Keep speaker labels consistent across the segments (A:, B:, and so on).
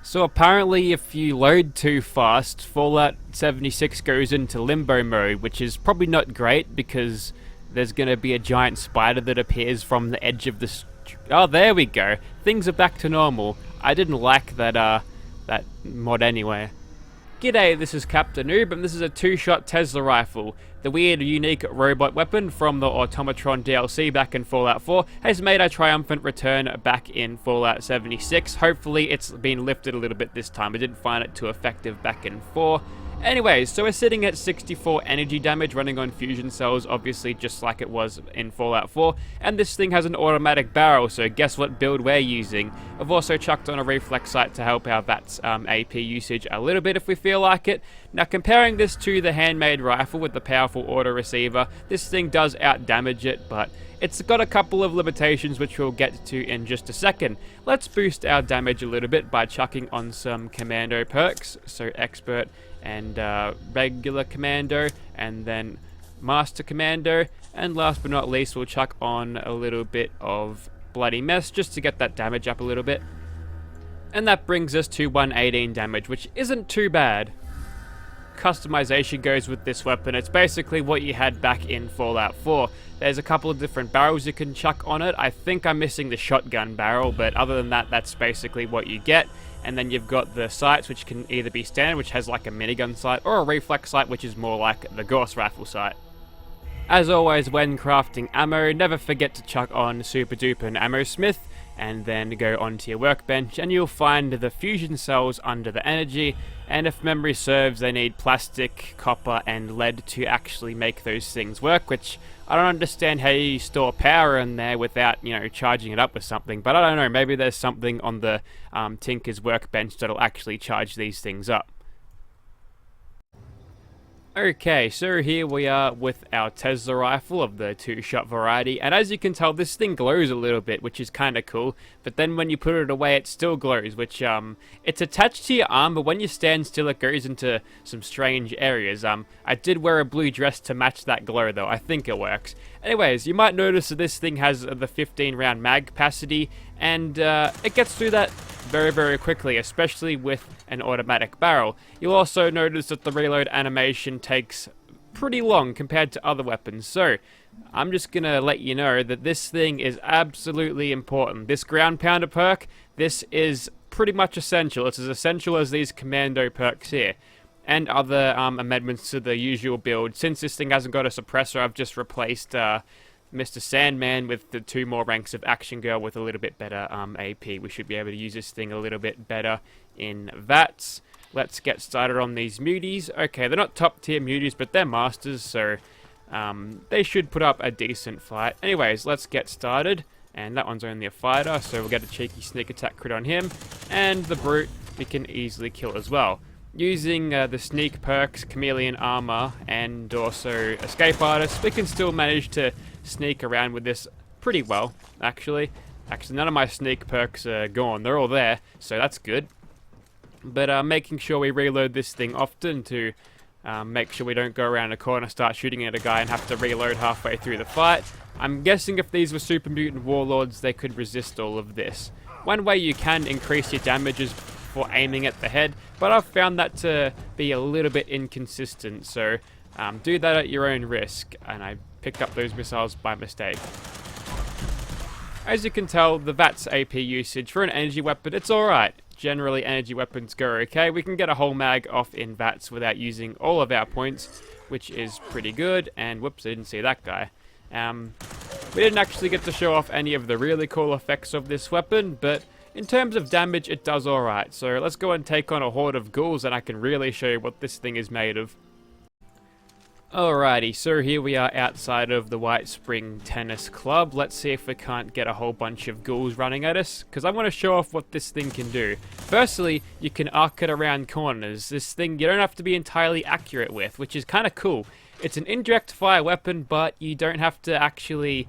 A: So apparently if you load too fast, Fallout 76 goes into limbo mode, which is probably not great because there's going to be a giant spider that appears from the edge of the... Oh, there we go. Things are back to normal. I didn't like that mod anyway. G'day, this is Captainoob, and this is a two-shot Tesla rifle. The weird, unique robot weapon from the Automatron DLC back in Fallout 4 has made a triumphant return back in Fallout 76. Hopefully it's been lifted a little bit this time. I didn't find it too effective back in 4. Anyways, so we're sitting at 64 energy damage running on fusion cells, obviously just like it was in Fallout 4, and this thing has an automatic barrel, so guess what build we're using. I've also chucked on a reflex sight to help our VATS AP usage a little bit if we feel like it. Now comparing this to the handmade rifle with the powerful auto receiver, this thing does out damage it, but it's got a couple of limitations which we'll get to in just a second. Let's boost our damage a little bit by chucking on some commando perks, so expert and regular commando, and then master commando, and last but not least we'll chuck on a little bit of bloody mess just to get that damage up a little bit. And that brings us to 118 damage, which isn't too bad. Customization goes with this weapon. It's basically what you had back in Fallout 4. There's a couple of different barrels you can chuck on it. I think I'm missing the shotgun barrel, but other than that, that's basically what you get. And then you've got the sights, which can either be standard, which has like a minigun sight, or a reflex sight, which is more like the Gauss rifle sight. As always, when crafting ammo, never forget to chuck on Super Duper Ammo Smith, and then go onto your workbench, and you'll find the fusion cells under the energy, and if memory serves, they need plastic, copper, and lead to actually make those things work, which I don't understand how you store power in there without, charging it up with something, but I don't know, maybe there's something on the Tinker's workbench that'll actually charge these things up. Okay, so here we are with our Tesla rifle of the two-shot variety, and as you can tell, this thing glows a little bit, which is kind of cool, but then when you put it away, it still glows, which, it's attached to your arm, but when you stand still, it goes into some strange areas. I did wear a blue dress to match that glow, though. I think it works. Anyways, you might notice that this thing has the 15-round mag capacity, and it gets through that very, very quickly, especially with an automatic barrel. You'll also notice that the reload animation takes pretty long compared to other weapons, so I'm just gonna let you know that this thing is absolutely important. This ground pounder perk, this is pretty much essential. It's as essential as these commando perks here, and other amendments to the usual build. Since this thing hasn't got a suppressor, I've just replaced Mr. Sandman with the 2 more ranks of Action Girl with a little bit better AP. We should be able to use this thing a little bit better in VATS. Let's get started on these muties. Okay, they're not top tier muties, but they're masters, so they should put up a decent fight. Anyways, let's get started. And that one's only a fighter, so we'll get a cheeky sneak attack crit on him. And the brute we can easily kill as well. Using the sneak perks, chameleon armor, and also escape artist, we can still manage to sneak around with this pretty well, actually. None of my sneak perks are gone. They're all there, so that's good. But making sure we reload this thing often to make sure we don't go around a corner, start shooting at a guy, and have to reload halfway through the fight. I'm guessing if these were super mutant warlords, they could resist all of this. One way you can increase your damage is for aiming at the head, but I've found that to be a little bit inconsistent, so do that at your own risk. And I picked up those missiles by mistake. As you can tell, the VATS AP usage for an energy weapon, it's alright. Generally, energy weapons go okay. We can get a whole mag off in VATS without using all of our points, which is pretty good. And whoops, I didn't see that guy. We didn't actually get to show off any of the really cool effects of this weapon, but in terms of damage, it does alright. So let's go and take on a horde of ghouls, and I can really show you what this thing is made of. Alrighty, so here we are outside of the White Spring Tennis Club. Let's see if we can't get a whole bunch of ghouls running at us, because I want to show off what this thing can do. Firstly, you can arc it around corners. This thing you don't have to be entirely accurate with, which is kind of cool. It's an indirect fire weapon, but you don't have to actually,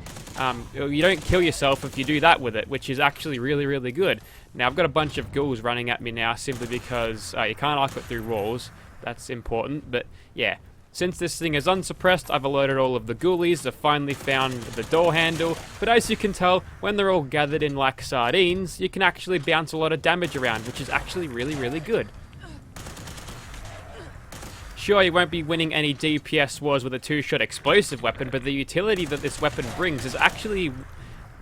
A: you don't kill yourself if you do that with it, which is actually really, really good. Now, I've got a bunch of ghouls running at me now, simply because you can't arc it through walls. That's important, but yeah. Since this thing is unsuppressed, I've alerted all of the ghoulies. I've finally found the door handle, but as you can tell, when they're all gathered in like sardines, you can actually bounce a lot of damage around, which is actually really, really good. Sure, you won't be winning any DPS wars with a 2-shot explosive weapon, but the utility that this weapon brings is actually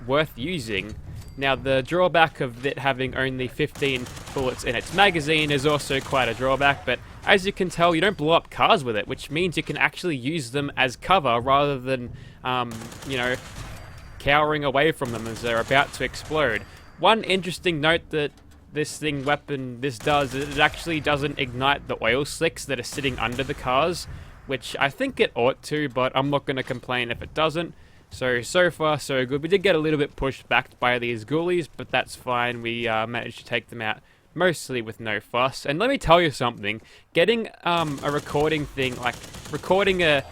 A: worth using. Now, the drawback of it having only 15 bullets in its magazine is also quite a drawback, but as you can tell, you don't blow up cars with it, which means you can actually use them as cover rather than, you know, cowering away from them as they're about to explode. One interesting note that this weapon does is it actually doesn't ignite the oil slicks that are sitting under the cars, which I think it ought to, but I'm not going to complain if it doesn't. So far so good. We did get a little bit pushed back by these ghoulies, but that's fine. We managed to take them out mostly with no fuss. And let me tell you something, getting a recording thing, like recording a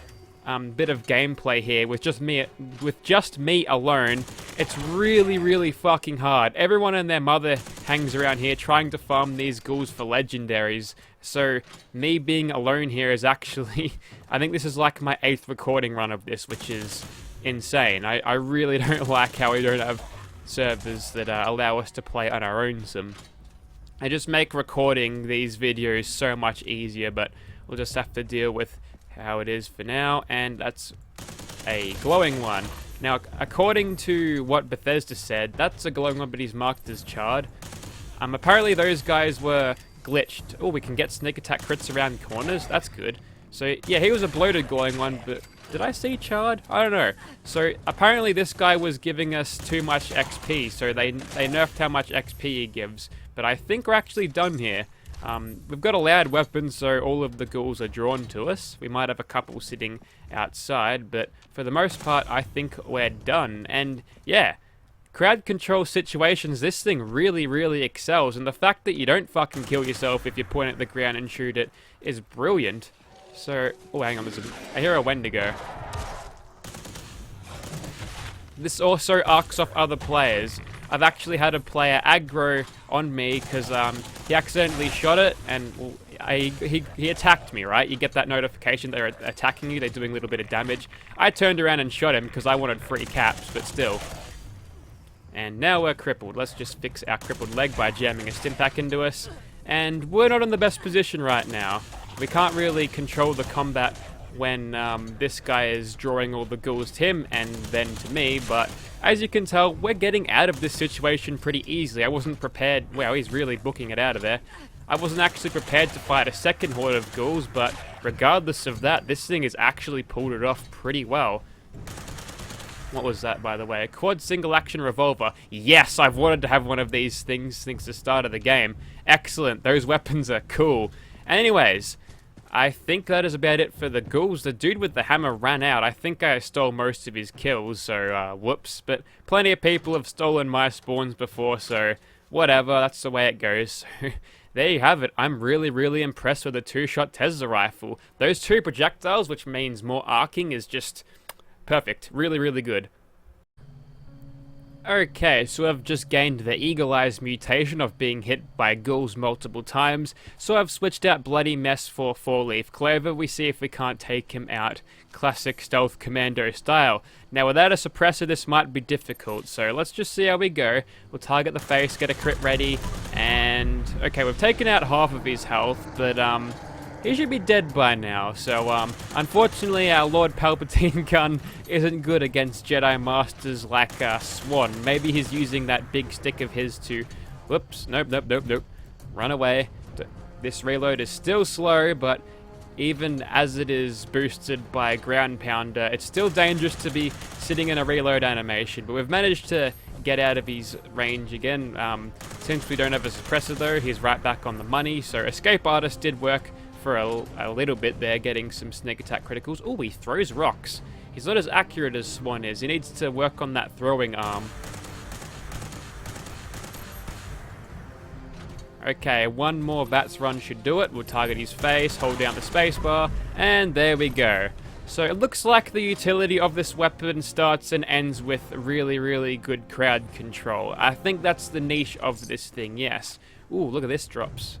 A: bit of gameplay here with just me alone, it's really, really fucking hard. Everyone and their mother hangs around here trying to farm these ghouls for legendaries. So me being alone here is actually, I think this is like my 8th recording run of this, which is insane. I really don't like how we don't have servers that allow us to play on our own sim. I just make recording these videos so much easier, but we'll just have to deal with how it is for now, and that's a glowing one. Now, according to what Bethesda said, that's a glowing one, but he's marked as charred. Apparently those guys were glitched. Oh, we can get sneak attack crits around corners. That's good. So, yeah, he was a bloated glowing one, but did I see charred? I don't know. So, apparently this guy was giving us too much XP, so they nerfed how much XP he gives. But I think we're actually done here. We've got a loud weapon, so all of the ghouls are drawn to us. We might have a couple sitting outside, but for the most part, I think we're done. And yeah, crowd control situations, this thing really, really excels. And the fact that you don't fucking kill yourself if you point at the ground and shoot it is brilliant. So, oh, hang on, I hear a Wendigo. This also arcs off other players. I've actually had a player aggro on me because he accidentally shot it, and he attacked me, right? You get that notification they're attacking you, they're doing a little bit of damage. I turned around and shot him because I wanted free caps, but still. And now we're crippled. Let's just fix our crippled leg by jamming a stim pack into us. And we're not in the best position right now. We can't really control the combat when this guy is drawing all the ghouls to him and then to me, but as you can tell, we're getting out of this situation pretty easily. I wasn't prepared. Wow, he's really booking it out of there. I wasn't actually prepared to fight a second horde of ghouls, but regardless of that, this thing has actually pulled it off pretty well. What was that, by the way? A quad single action revolver. Yes, I've wanted to have one of these things since the start of the game. Excellent, those weapons are cool. Anyways, I think that is about it for the ghouls. The dude with the hammer ran out. I think I stole most of his kills, so whoops. But plenty of people have stolen my spawns before, so whatever, that's the way it goes. There you have it. I'm really, really impressed with the 2-shot Tesla rifle. Those 2 projectiles, which means more arcing, is just perfect. Really, really good. Okay, so I've just gained the Eagle Eyes mutation of being hit by ghouls multiple times, so I've switched out Bloody Mess for 4-Leaf Clover. We see if we can't take him out classic stealth commando style. Now without a suppressor this might be difficult, so let's just see how we go. We'll target the face, get a crit ready, and okay, we've taken out half of his health, but he should be dead by now, so unfortunately our Lord Palpatine gun isn't good against Jedi Masters like Swan. Maybe he's using that big stick of his to... Whoops, nope. Run away. This reload is still slow, but even as it is boosted by Ground Pounder, it's still dangerous to be sitting in a reload animation, but we've managed to get out of his range again. Since we don't have a suppressor though, he's right back on the money, so Escape Artist did work for a little bit there, getting some sneak attack criticals. Oh, he throws rocks. He's not as accurate as Swan is. He needs to work on that throwing arm. Okay, one more VATS run should do it. We'll target his face, hold down the spacebar, and there we go. So it looks like the utility of this weapon starts and ends with really, really good crowd control. I think that's the niche of this thing, yes. Ooh, look at this drops.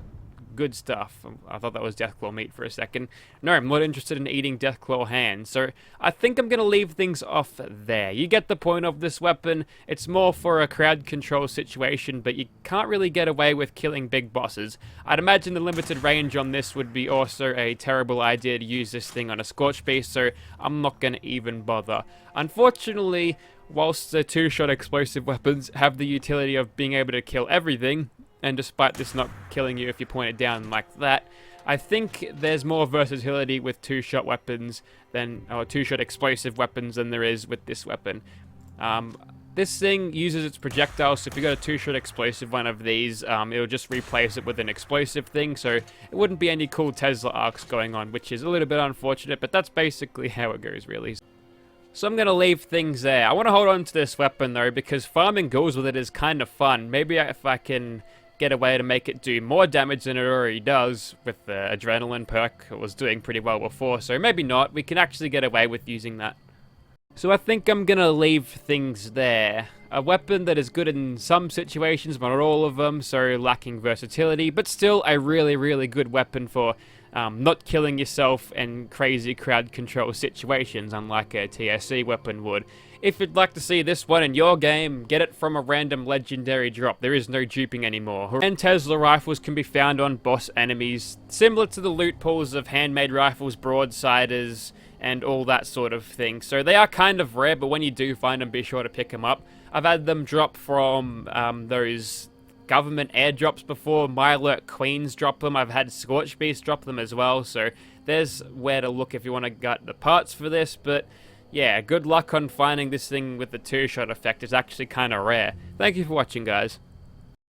A: good stuff. I thought that was Deathclaw meat for a second. No, I'm not interested in eating Deathclaw hands, so I think I'm going to leave things off there. You get the point of this weapon. It's more for a crowd control situation, but you can't really get away with killing big bosses. I'd imagine the limited range on this would be also a terrible idea to use this thing on a Scorch Beast, so I'm not going to even bother. Unfortunately, whilst the two-shot explosive weapons have the utility of being able to kill everything, and despite this not killing you if you point it down like that, I think there's more versatility with two-shot weapons than, or two-shot explosive weapons than there is with this weapon. This thing uses its projectiles, so if you got a two-shot explosive one of these, it'll just replace it with an explosive thing, so it wouldn't be any cool Tesla arcs going on, which is a little bit unfortunate, but that's basically how it goes, really. So I'm going to leave things there. I want to hold on to this weapon, though, because farming ghouls with it is kind of fun. Maybe if I can get a way to make it do more damage than it already does with the adrenaline perk, it was doing pretty well before, so maybe not. We can actually get away with using that. So I think I'm going to leave things there. A weapon that is good in some situations, but not all of them, so lacking versatility, but still a really, really good weapon for not killing yourself in crazy crowd control situations, unlike a TSC weapon would. If you'd like to see this one in your game, get it from a random legendary drop. There is no duping anymore. And Tesla rifles can be found on boss enemies, similar to the loot pools of handmade rifles, broadsiders, and all that sort of thing. So they are kind of rare, but when you do find them, be sure to pick them up. I've had them drop from those government airdrops before. My Alert Queens drop them. I've had Scorch Beasts drop them as well. So there's where to look if you want to get the parts for this. But yeah, good luck on finding this thing with the two-shot effect. It's actually kind of rare. Thank you for watching, guys.